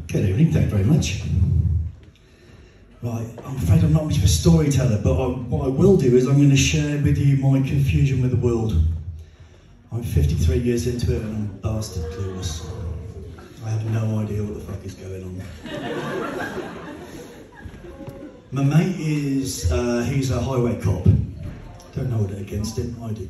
Good evening, thank you very much. Right, I'm afraid I'm not much of a storyteller, but what I will do is I'm going to share with you my confusion with the world. I'm 53 years into it and I'm bastard clueless. I have no idea what the fuck is going on. My mate is, he's a highway cop. Don't know it against him, I do.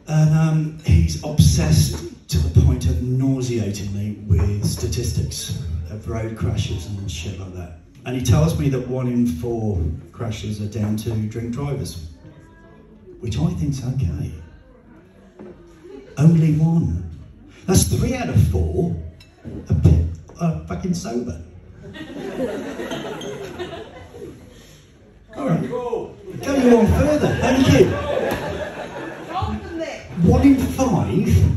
And he's obsessed to the point of nauseating me with statistics of road crashes and shit like that. And he tells me that 1 in 4 crashes are down to drink drivers, which I think's okay. Only 1. That's 3 out of 4 are fucking sober. All right, go on further. Thank you. 1 in 5.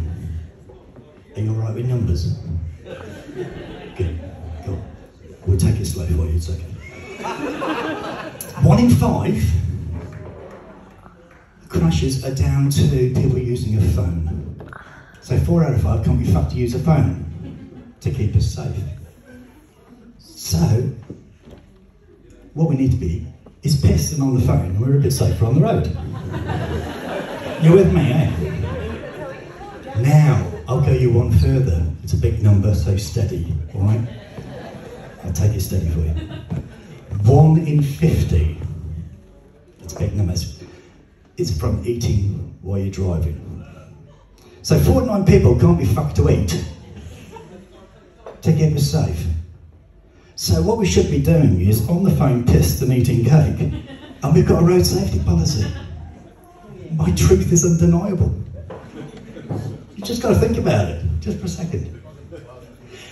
Are you all right with numbers? Good. Cool. We'll take it slow for you. It's okay. 1 in 5 crashes are down to people using a phone. So 4 out of 5 can't be fucked to use a phone to keep us safe. So what we need to be is pissing on the phone and we're a bit safer on the road. You're with me, eh? Now, I'll go you one further. It's a big number, so steady, all right? I'll take it steady for you. 1 in 50. It's big numbers. It's from eating while you're driving. So 49 people can't be fucked to eat to keep us safe. So what we should be doing is on the phone pissed and eating cake, and we've got a road safety policy. My truth is undeniable. You just got to think about it, just for a second.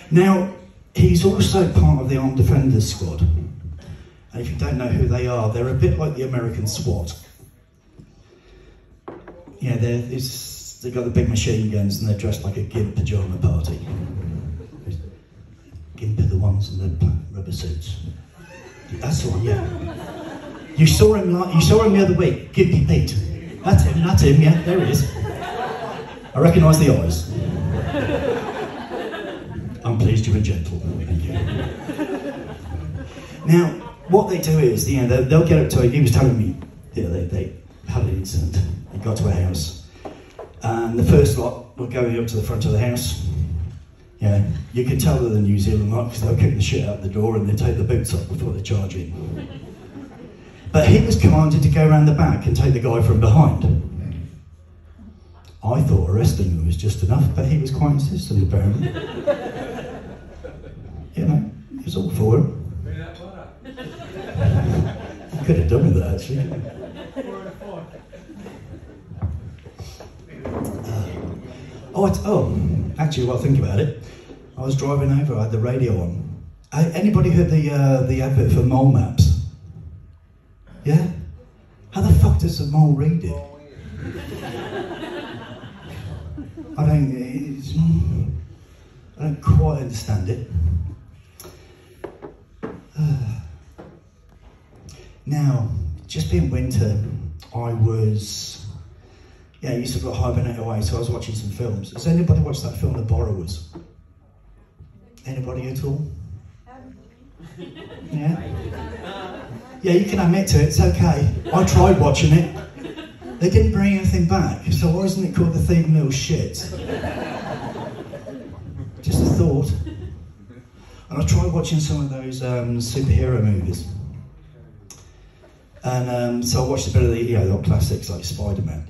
Now, he's also part of the Armed Defenders Squad. And if you don't know who they are, they're a bit like the American SWAT. Yeah, they've got the big machine guns and they're dressed like a GIMP pyjama party. GIMP are the ones in the rubber suits. That's the one, yeah. You saw him the other week, Gimpy Pete. That's him, yeah, there he is. I recognise the eyes. I'm pleased you were gentle, thank you. Now, what they do is, they'll get up to it. He was telling me, they had an incident. They got to a house, and the first lot were going up to the front of the house. Yeah, you can tell they're the New Zealand lot because they'll kick the shit out the door and they take the boots off before they charge in. But he was commanded to go around the back and take the guy from behind. I thought arresting him was just enough, but he was quite insistent apparently. You know, it was all for him. He could have done with that actually. Actually, while I think about it, I was driving over, I had the radio on. Anybody heard the advert for mole maps? Yeah? How the fuck does a mole read it? I don't quite understand it. Now, just being winter, I used to hibernate away, so I was watching some films. Has anybody watched that film, The Borrowers? Anybody at all? Yeah? Yeah, you can admit to it, it's okay. I tried watching it. They didn't bring anything back, so why isn't it called The Thieving Little Shit? Just a thought. And I tried watching some of those superhero movies. And so I watched a bit of the old classics like Superman.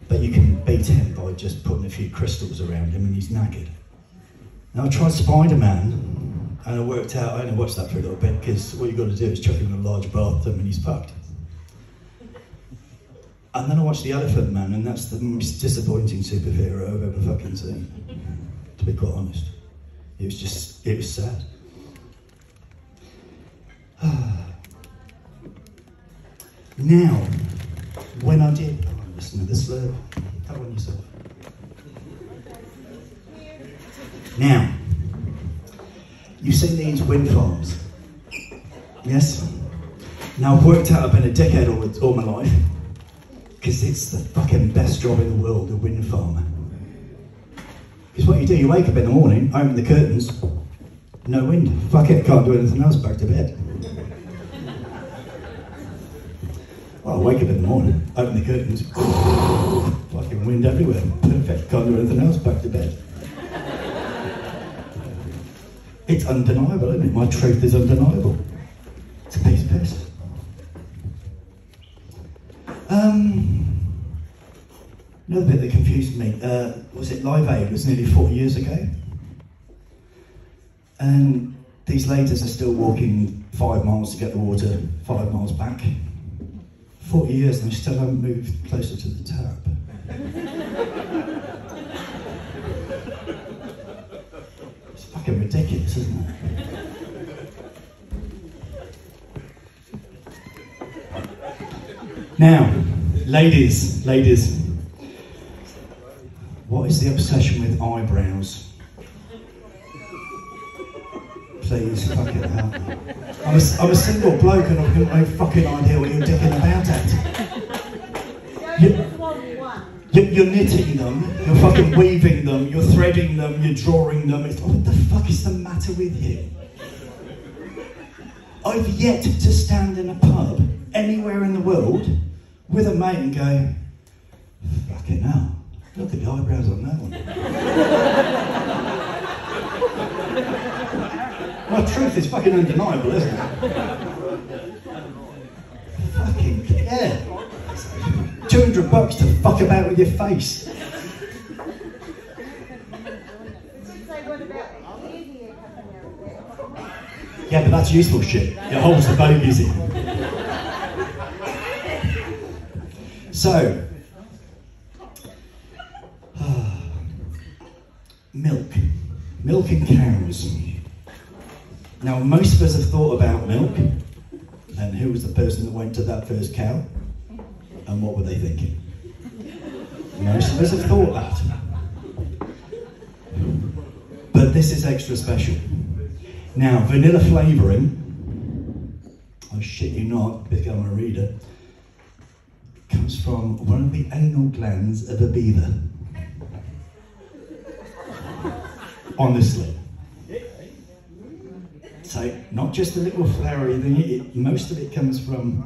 But you can beat him by just putting a few crystals around him and he's knackered. Now I tried Spider-Man and I worked out, I only watched that for a little bit because all you've got to do is chuck him in a large bathtub and he's fucked. And then I watched The Elephant Man and that's the most disappointing superhero I've ever fucking seen, to be quite honest. It was sad. Now, when I did, listen to this slur, cut on yourself. Now, you've seen these wind farms, yes? Now I've worked out I've been a dickhead all my life, because it's the fucking best job in the world, a wind farmer. Because what you do, you wake up in the morning, open the curtains, no wind. Fuck it, can't do anything else, back to bed. Well, I wake up in the morning, open the curtains, fucking wind everywhere. Perfect, can't do anything else, back to bed. It's undeniable, isn't it? My truth is undeniable. It's a piece of piss. Another bit that confused me, was it Live Aid? It was nearly 40 years ago. And these ladies are still walking 5 miles to get the water, 5 miles back. 40 years and they still haven't moved closer to the tap. It's fucking ridiculous, isn't it? Now, ladies, what is the obsession with eyebrows? Please, fucking help me. I'm a single bloke and I've got no fucking idea what you're dicking about at. You're knitting them, you're fucking weaving them, you're threading them, you're drawing them. It's, what the fuck is the matter with you? I've yet to stand in a pub anywhere in the world with a mate and go, fucking hell, look at the eyebrows on that one. My truth is fucking undeniable, isn't it? Fucking, yeah. $200 to fuck about with your face. Yeah, but that's useful shit. It holds the bogies in. So, milk and cows. Now, most of us have thought about milk, and who was the person that went to that first cow, and what were they thinking? Most of us have thought that. But this is extra special. Now, vanilla flavouring, I shit you not, become a reader, comes from one of the anal glands of a beaver. Honestly. So, not just a little flowery thing, most of it comes from...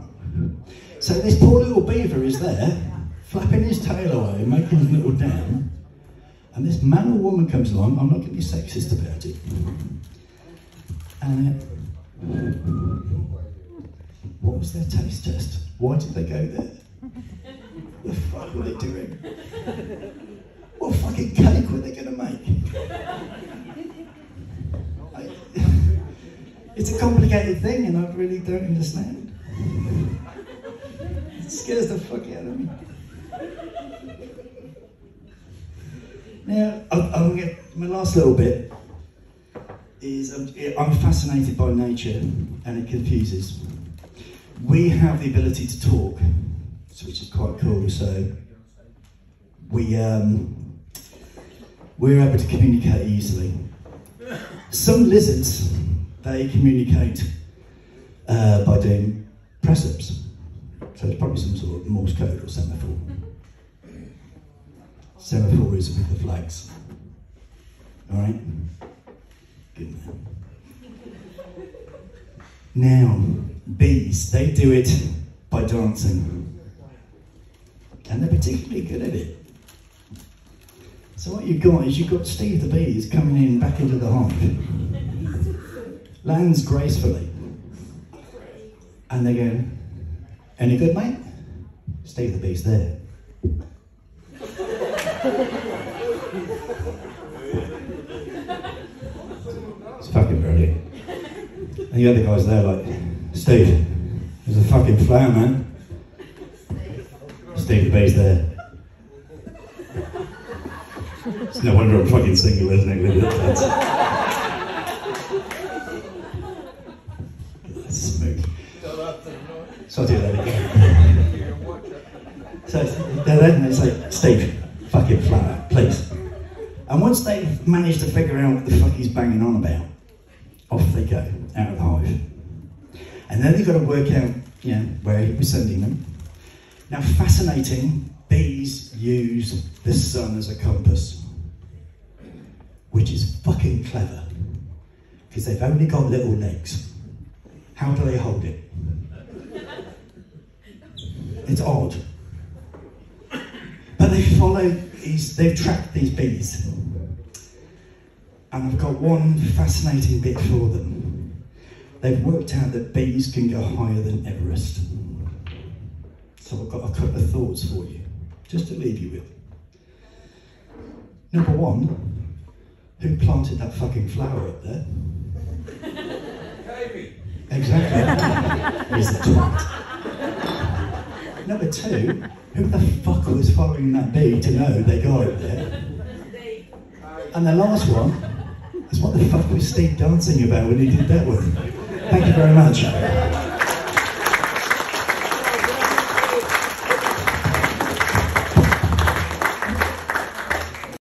So this poor little beaver is there, flapping his tail away, making his little dam, and this man or woman comes along, I'm not going to be sexist about it, and what was their taste test? Why did they go there? What the fuck were they doing? What fucking cake were they going to make? It's a complicated thing and I really don't understand. It scares the fuck out of me. Now, my last little bit is I'm fascinated by nature and it confuses. We have the ability to talk, which is quite cool. So we're able to communicate easily. Some lizards, they communicate by doing press-ups. So it's probably some sort of Morse code or semaphore. Semaphore is with the flags. All right? Good man. Now, bees, they do it by dancing. And they're particularly good at it. So what you've got is you've got Steve the bee is coming in back into the hive. Lands gracefully. And they go, any good, mate? Steve the bee's there. It's fucking brilliant. And the other guy's there like, Steve, there's a fucking flower, man. Steve the bee's there. It's no wonder I'm fucking single, isn't it? That's smooth. So I'll do that again. So they're there and they say, Steve, fucking flower, please. And once they've managed to figure out what the fuck he's banging on about, off they go, out of the hive. And then they've got to work out, you know, where he was sending them. Now, fascinating, bees use the sun as a compass. which is fucking clever, because they've only got little legs. How do they hold it? It's odd. But they've tracked these bees. And I've got one fascinating bit for them. They've worked out that bees can go higher than Everest. So I've got a couple of thoughts for you, just to leave you with. Number one, who planted that fucking flower up there? Exactly. He's the twat. Number two, who the fuck was following that bee to know they got it there? And the last one is what the fuck was Steve dancing about when he did that one? Thank you very much.